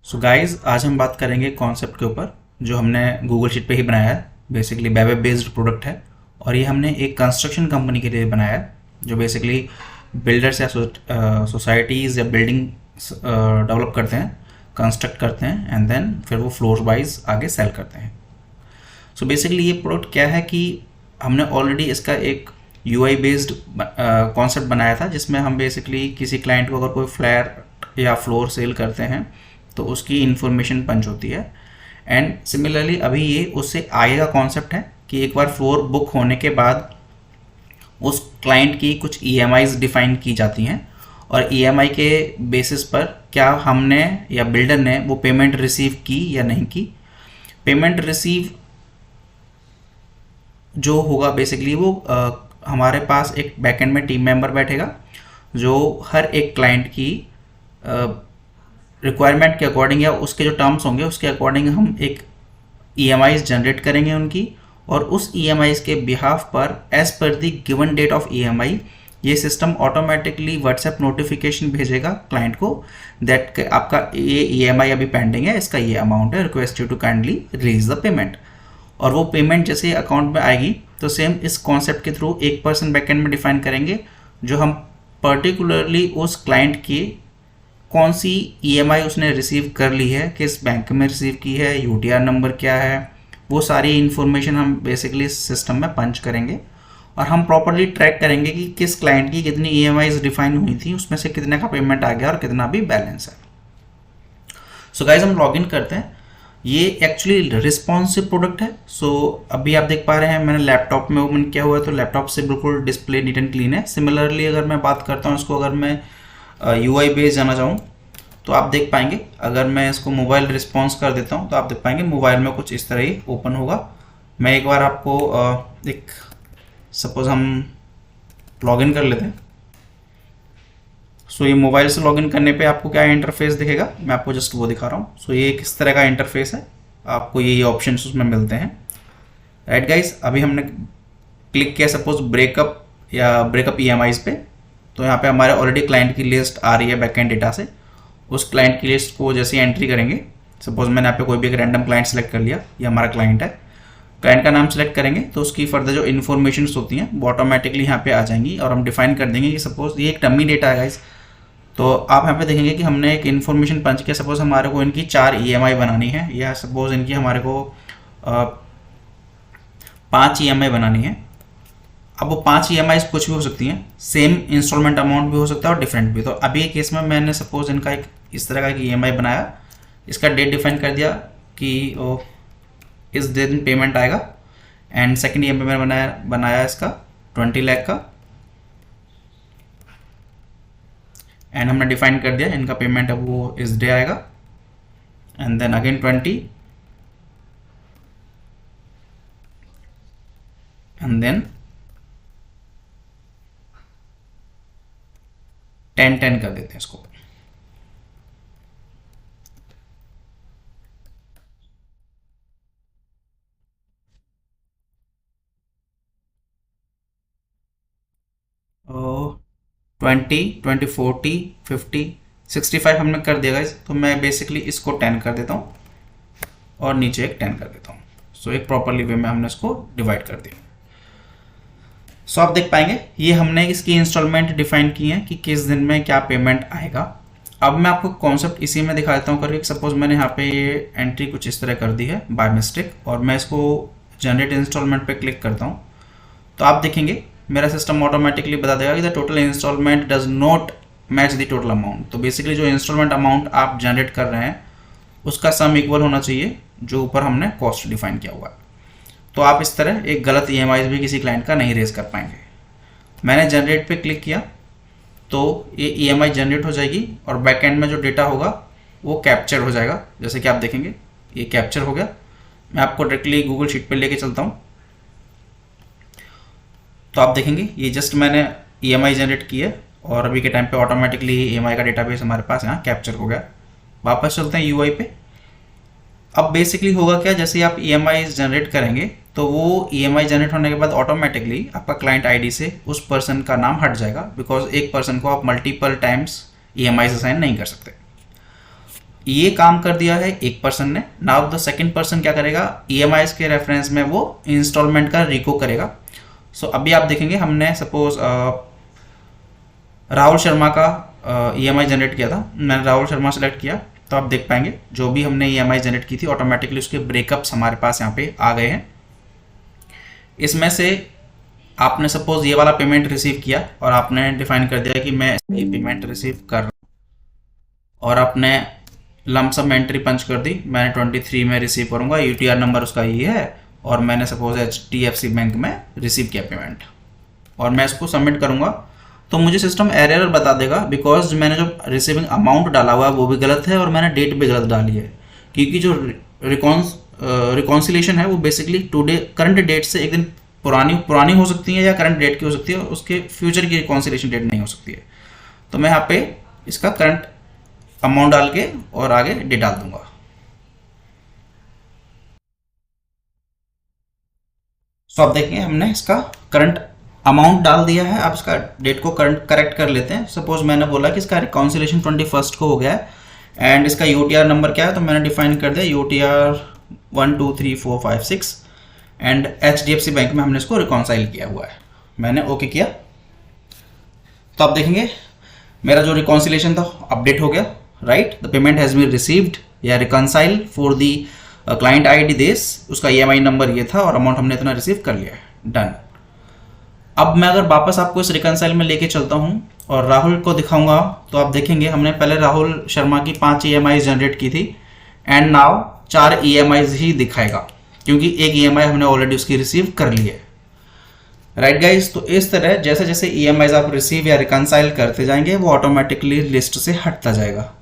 So guys, आज हम बात करेंगे कॉन्सेप्ट के ऊपर जो हमने गूगल शीट पे ही बनाया है। बेसिकली वेब बेस्ड प्रोडक्ट है और ये हमने एक कंस्ट्रक्शन कंपनी के लिए बनाया है जो बेसिकली बिल्डर्स या सोसाइटीज़ या बिल्डिंग डेवलप करते हैं, कंस्ट्रक्ट करते हैं एंड देन फिर वो फ्लोर वाइज आगे सेल करते हैं। सो बेसिकली ये प्रोडक्ट क्या है कि हमने ऑलरेडी इसका एक यूआई बेस्ड कॉन्सेप्ट बनाया था जिसमें हम बेसिकली किसी क्लाइंट को अगर कोई फ्लैट या फ्लोर सेल करते हैं तो उसकी इन्फॉर्मेशन पंच होती है। एंड सिमिलरली अभी ये उससे आगे का कॉन्सेप्ट है कि एक बार फ्लोर बुक होने के बाद उस क्लाइंट की कुछ ईएमआईज डिफाइन की जाती हैं और ईएमआई के बेसिस पर क्या हमने या बिल्डर ने वो पेमेंट रिसीव की या नहीं की। पेमेंट रिसीव जो होगा बेसिकली वो हमारे पास एक बैकएंड में टीम मेंबर बैठेगा जो हर एक क्लाइंट की रिक्वायरमेंट के अकॉर्डिंग या उसके जो टर्म्स होंगे उसके अकॉर्डिंग हम एक ईएमआईज जनरेट करेंगे उनकी, और उस ईएमआईज के बिहाफ पर as per the given date of EMI ये सिस्टम ऑटोमेटिकली व्हाट्सएप नोटिफिकेशन भेजेगा क्लाइंट को दैट आपका ये ईएमआई अभी पेंडिंग है, इसका ये अमाउंट है, request you to kindly release the payment. और वो पेमेंट जैसे अकाउंट में आएगी तो सेम इस कॉन्सेप्ट के थ्रू एक पर्सन बैकएंड में डिफाइन करेंगे जो हम पर्टिकुलरली उस क्लाइंट की कौन सी ईएमआई उसने रिसीव कर ली है, किस बैंक में रिसीव की है, यूटीआर नंबर क्या है, वो सारी इन्फॉर्मेशन हम बेसिकली सिस्टम में पंच करेंगे और हम प्रॉपरली ट्रैक करेंगे कि किस क्लाइंट की कितनी ईएमआईज डिफाइन हुई थी, उसमें से कितने का पेमेंट आ गया और कितना भी बैलेंस है। सो गाइज हम लॉगिन करते हैं। ये एक्चुअली रिस्पॉन्सिव प्रोडक्ट है। सो अभी आप देख पा रहे हैं मैंने लैपटॉप में ओपन किया हुआ है तो लैपटॉप से बिल्कुल डिस्प्ले नीट एंड क्लीन है। सिमिलरली अगर मैं बात करता हूँ इसको, अगर मैं यूआई बेस जाना चाहूँ तो आप देख पाएंगे, अगर मैं इसको मोबाइल रिस्पॉन्स कर देता हूँ तो आप देख पाएंगे मोबाइल में कुछ इस तरह ही ओपन होगा। मैं एक बार आपको एक सपोज हम लॉगिन कर लेते हैं। सो ये मोबाइल से लॉगिन करने पे आपको क्या इंटरफेस दिखेगा, मैं आपको जस्ट वो दिखा रहा हूँ। सो ये किस तरह का इंटरफेस है, आपको ये ऑप्शंस उसमें मिलते हैं। राइट गाइस, अभी हमने क्लिक किया सपोज ब्रेकअप या ब्रेकअप ईएमआईज पे, तो यहाँ पे हमारे ऑलरेडी क्लाइंट की लिस्ट आ रही है बैकएंड डेटा से। उस क्लाइंट की लिस्ट को जैसे एंट्री करेंगे, सपोज मैंने यहाँ पे कोई भी एक रैंडम क्लाइंट सेलेक्ट कर लिया, ये हमारा क्लाइंट है, क्लाइंट का नाम सेलेक्ट करेंगे तो उसकी फर्दर जो इन्फॉर्मेशंस होती हैं वो ऑटोमेटिकली यहाँ पे आ जाएंगी और हम डिफाइन कर देंगे कि सपोज ये एक डमी डेटा है गाइस। तो आप यहाँ पे देखेंगे कि हमने एक इन्फॉर्मेशन पंच किया, सपोज हमारे को इनकी 4 ईएमआई बनानी है या सपोज इनकी हमारे को 5 ईएमआई बनानी है। अब वो 5 ईएमआई कुछ भी हो सकती हैं, सेम इंस्टॉलमेंट अमाउंट भी हो सकता है और डिफरेंट भी। तो अभी ये केस में मैंने सपोज इनका एक इस तरह का एक ईएमआई बनाया, इसका डेट डिफाइन कर दिया कि इस दिन पेमेंट आएगा। एंड सेकेंड ईएमआई मैंने बनाया इसका 20 लाख का, एंड हमने डिफाइन कर दिया इनका पेमेंट अब वो इस डे आएगा। And then again 20 and then 10 कर देते हैं इसको। और 20, 20, 40, 50, 65 हमने कर दिया गाइस। तो मैं बेसिकली इसको 10 कर देता हूँ और नीचे एक 10 कर देता हूँ। सो एक प्रॉपरली वे में हमने इसको डिवाइड कर दिया। सो आप देख पाएंगे ये हमने इसकी इंस्टॉलमेंट डिफाइन की है कि किस दिन में क्या पेमेंट आएगा। अब मैं आपको कॉन्सेप्ट इसी में दिखा देता हूँ करके। सपोज मैंने यहाँ पे ये एंट्री कुछ इस तरह कर दी है बाय मिस्टेक और मैं इसको जनरेट इंस्टॉलमेंट पे क्लिक करता हूँ तो आप देखेंगे मेरा सिस्टम ऑटोमेटिकली बता देगा कि the total installment does not match the total amount. तो बेसिकली जो इंस्टॉलमेंट अमाउंट आप जनरेट कर रहे हैं उसका सम इक्वल होना चाहिए जो ऊपर हमने कॉस्ट डिफाइन किया हुआ है। तो आप इस तरह एक गलत ईएमआई भी किसी क्लाइंट का नहीं रेज कर पाएंगे। मैंने जनरेट पे क्लिक किया तो ये ईएमआई जनरेट हो जाएगी और बैकएंड में जो डेटा होगा वो कैप्चर हो जाएगा। जैसे कि आप देखेंगे ये कैप्चर हो गया। मैं आपको डायरेक्टली गूगल शीट पे लेके चलता हूँ तो आप देखेंगे ये जस्ट मैंने ईएमआई जनरेट की है और अभी के टाइम पे ऑटोमेटिकली ईएमआई का डेटाबेस हमारे पास यहाँ कैप्चर हो गया। वापस चलते हैं यूआई पे। अब बेसिकली होगा क्या, जैसे आप ईएमआई जनरेट करेंगे तो वो ईएमआई जनरेट होने के बाद ऑटोमेटिकली आपका क्लाइंट आईडी से उस पर्सन का नाम हट जाएगा, बिकॉज एक पर्सन को आप मल्टीपल टाइम्स ईएमआई असाइन नहीं कर सकते। ये काम कर दिया है एक पर्सन ने। नाउ द सेकंड पर्सन क्या करेगा, ईएमआईज के रेफरेंस में वो इंस्टॉलमेंट का रिको करेगा। सो अभी आप देखेंगे हमने सपोज राहुल शर्मा का ईएमआई जनरेट किया था, मैंने राहुल शर्मा सेलेक्ट किया, तो आप देख पाएंगे जो भी हमने ईएमआई जनरेट की थी ऑटोमेटिकली उसके ब्रेकअप्स हमारे पास यहाँ पे आ गए हैं। इसमें से आपने सपोज ये वाला पेमेंट रिसीव किया और आपने डिफाइन कर दिया कि मैं ये पेमेंट रिसीव कर रहा हूँ, और आपने लमसम एंट्री पंच कर दी, मैंने 23 में रिसीव करूँगा, यूटीआर नंबर उसका ये है, और मैंने सपोज HDFC बैंक में रिसीव किया पेमेंट, और मैं इसको सबमिट करूँगा, तो मुझे सिस्टम एरर बता देगा बिकॉज मैंने जो रिसीविंग अमाउंट डाला हुआ है वो भी गलत है और मैंने डेट भी गलत डाली है। क्योंकि जो रिकॉन्सिलेशन है वो बेसिकली टुडे करंट डेट से एक दिन पुरानी हो सकती है या करंट डेट की हो सकती है, उसके फ्यूचर की रिकॉन्सिलेशन डेट नहीं हो सकती है। तो मैं यहाँ पे इसका करंट अमाउंट डाल के और आगे डेट डाल दूंगा। सो आप देखेंगे हमने इसका करंट अमाउंट डाल दिया है। अब इसका डेट को करेक्ट कर लेते हैं। सपोज मैंने बोला कि इसका रिकॉन्सिलेशन 21 को हो गया है एंड इसका यूटीआर नंबर क्या है, तो मैंने डिफाइन कर दिया यूटीआर 1 2 3 4 5 6 एंड HDFC बैंक में हमने इसको रिकॉन्साइल किया हुआ है। मैंने ओके किया, तो आप देखेंगे मेरा जो रिकॉन्सिलेशन था अपडेट हो गया, right. The payment has been received या reconcile for the client ID this, उसका EMI नंबर ये था और अमाउंट हमने इतना रिसीव कर लिया है, डन। अब मैं अगर वापस आपको इस रिकॉन्साइल में लेके चलता हूँ और राहुल को दिखाऊंगा, तो आप देखेंगे हमने पहले राहुल शर्मा की 5 EMI जनरेट की थी एंड नाउ 4 EMI ही दिखाएगा क्योंकि एक EMI हमने ऑलरेडी उसकी रिसीव कर ली है, राइट गाइज। तो इस तरह जैसे जैसे EMIs आप रिसीव या रिकॉन्साइल करते जाएंगे वो ऑटोमेटिकली लिस्ट से हटता जाएगा।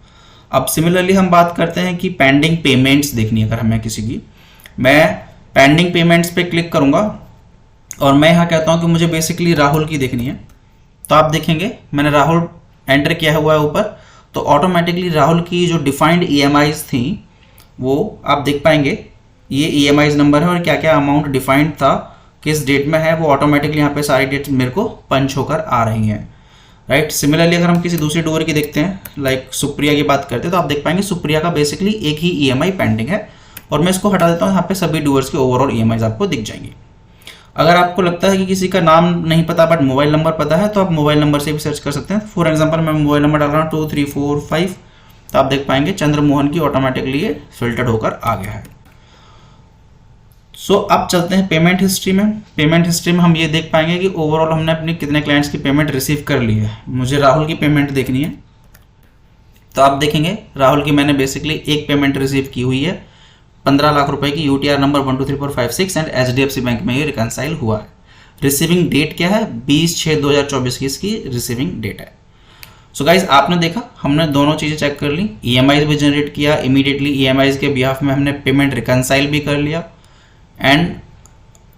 अब सिमिलरली हम बात करते हैं कि पेंडिंग पेमेंट्स देखनी है अगर हमें किसी की, मैं पेंडिंग पेमेंट्स पे क्लिक करूंगा और मैं यहाँ कहता हूँ कि मुझे बेसिकली राहुल की देखनी है, तो आप देखेंगे मैंने राहुल एंटर किया हुआ है ऊपर, तो ऑटोमेटिकली राहुल की जो डिफाइंड EMIs थी वो आप देख पाएंगे, ये EMIs नंबर है और क्या क्या अमाउंट डिफाइंड था किस डेट में है वो ऑटोमेटिकली यहाँ पे सारी डेट मेरे को पंच होकर आ रही हैं, राइट। सिमिलरली अगर हम किसी दूसरी डूअर की देखते हैं, लाइक सुप्रिया की बात करते हैं, तो आप देख पाएंगे सुप्रिया का बेसिकली एक ही EMI पेंडिंग है और मैं इसको हटा देता हूँ, यहाँ पे सभी डूअर्स के ओवरऑल EMIs आपको दिख जाएंगी। अगर आपको लगता है कि किसी का नाम नहीं पता बट मोबाइल नंबर पता है तो आप मोबाइल नंबर से भी सर्च कर सकते हैं। फॉर एग्जांपल मैं मोबाइल नंबर डाल रहा हूँ 2345, तो आप देख पाएंगे चंद्रमोहन की ऑटोमेटिकली ये फिल्टर्ड होकर आ गया है। सो अब चलते हैं पेमेंट हिस्ट्री में। पेमेंट हिस्ट्री में हम ये देख पाएंगे कि ओवरऑल हमने अपने कितने क्लाइंट्स की पेमेंट रिसीव कर ली है। मुझे राहुल की पेमेंट देखनी है, तो आप देखेंगे राहुल की मैंने बेसिकली एक पेमेंट रिसीव की हुई है 15 लाख रुपए की, UTR number 123456 and HDFC bank में ये रिकॉन्साइल हुआ है। रिसीविंग डेट क्या है, 20/6/2024 की इसकी रिसीविंग डेट है। सो गाइज आपने देखा हमने दोनों चीज़ें चेक कर ली, EMIs भी जनरेट किया, इमीडिएटली EMIs के बिहाफ में हमने पेमेंट रिकॉन्साइल भी कर लिया एंड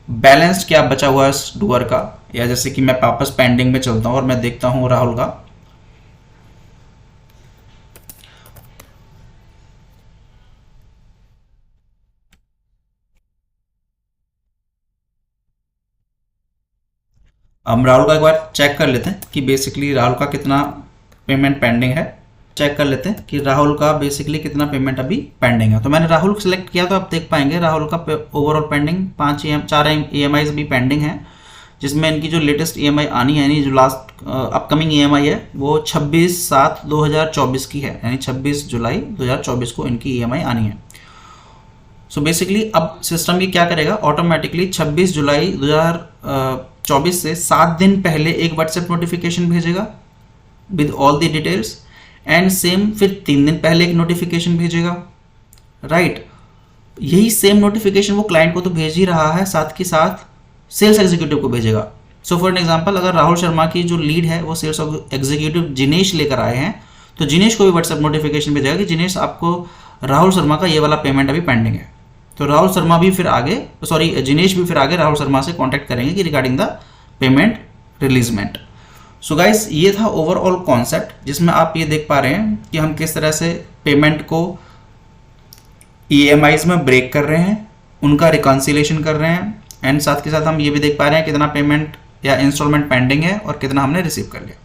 बैलेंस क्या बचा हुआ है इस डूअर का, या जैसे कि मैं वापस पेंडिंग में चलता हूँ और मैं देखता हूँ राहुल का, हम राहुल का एक बार चेक कर लेते हैं कि बेसिकली राहुल का कितना पेमेंट पेंडिंग है। चेक कर लेते हैं कि राहुल का बेसिकली कितना पेमेंट अभी पेंडिंग है। तो मैंने राहुल सेलेक्ट किया, तो आप देख पाएंगे राहुल का ओवरऑल पेंडिंग 4 EMIs भी पेंडिंग है, जिसमें इनकी जो लेटेस्ट EMI आनी है, यानी जो लास्ट अपकमिंग EMI है वो 26/7/2024 की है, यानी 26 जुलाई 2024 को इनकी EMI आनी है। सो बेसिकली अब सिस्टम ये क्या करेगा, ऑटोमेटिकली 26 जुलाई 2024 से 7 दिन पहले एक व्हाट्सएप नोटिफिकेशन भेजेगा with all the details and same फिर 3 दिन पहले एक नोटिफिकेशन भेजेगा, राइट। यही सेम नोटिफिकेशन वो क्लाइंट को तो भेज ही रहा है, साथ के साथ सेल्स एग्जीक्यूटिव को भेजेगा। सो फॉर एग्जांपल अगर राहुल शर्मा की जो लीड है वो सेल्स एग्जीक्यूटिव जिनेश लेकर आए हैं, तो जिनेश को भी व्हाट्सएप नोटिफिकेशन भेजेगा कि जिनेश आपको राहुल शर्मा का ये वाला पेमेंट अभी पेंडिंग है। तो राहुल शर्मा भी फिर आगे जिनेश भी फिर आगे राहुल शर्मा से कॉन्टैक्ट करेंगे कि regarding the payment releasement. So guys ये था ओवरऑल कॉन्सेप्ट, जिसमें आप ये देख पा रहे हैं कि हम किस तरह से पेमेंट को EMIs में ब्रेक कर रहे हैं, उनका रिकॉन्सिलेशन कर रहे हैं एंड साथ के साथ हम ये भी देख पा रहे हैं कितना पेमेंट या इंस्टॉलमेंट पेंडिंग है और कितना हमने रिसीव कर लिया।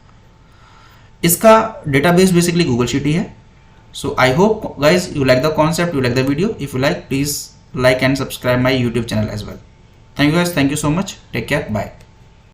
इसका डेटाबेस बेसिकली गूगल शीट ही है, So I hope guys you like the concept, you like the video. If you like, please like and subscribe my YouTube channel as well. Thank you guys, thank you so much, take care, bye.